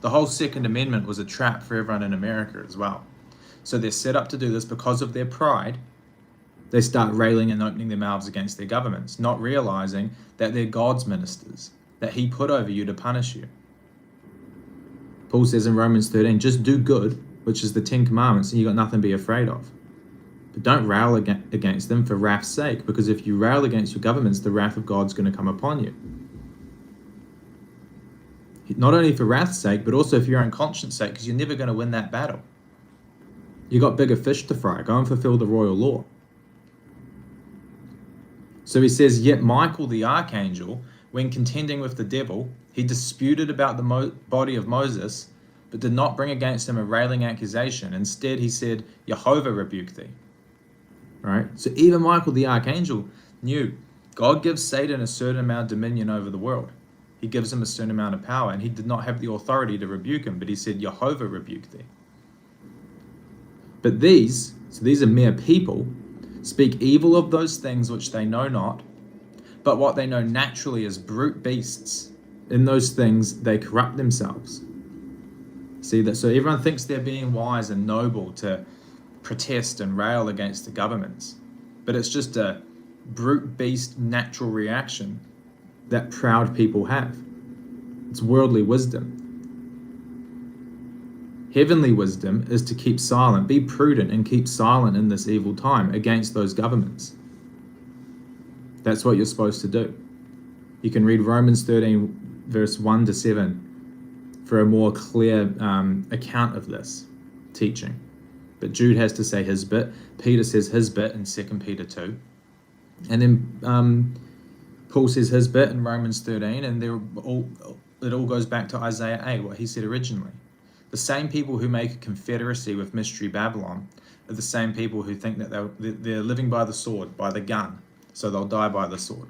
The whole Second Amendment was a trap for everyone in America as well. So they're set up to do this because of their pride. They start railing and opening their mouths against their governments, not realizing that they're God's ministers, that he put over you to punish you. Paul says in Romans 13, just do good, which is the 10 Commandments, and you got nothing to be afraid of. But don't rail against them for wrath's sake, because if you rail against your governments, the wrath of God's going to come upon you. Not only for wrath's sake, but also for your own conscience sake, because you're never going to win that battle. You got bigger fish to fry. Go and fulfill the royal law. So he says, yet Michael the archangel, when contending with the devil, he disputed about the body of Moses, but did not bring against him a railing accusation. Instead, he said, Jehovah rebuke thee. Right? So even Michael the archangel knew God gives Satan a certain amount of dominion over the world. He gives him a certain amount of power, and he did not have the authority to rebuke him, but he said, Jehovah rebuke thee. But these are mere people, speak evil of those things which they know not, but what they know naturally as brute beasts. In those things they corrupt themselves. See that? So everyone thinks they're being wise and noble to protest and rail against the governments, but it's just a brute beast natural reaction that proud people have. It's worldly wisdom. Heavenly wisdom is to keep silent, be prudent and keep silent in this evil time against those governments. That's what you're supposed to do. You can read Romans 13 verse 1 to 7 for a more clear account of this teaching. But Jude has to say his bit. Peter says his bit in 2 Peter 2. And then Paul says his bit in Romans 13, and it all goes back to Isaiah 8, what he said originally. The same people who make a confederacy with Mystery Babylon are the same people who think that they're living by the sword, by the gun, so they'll die by the sword.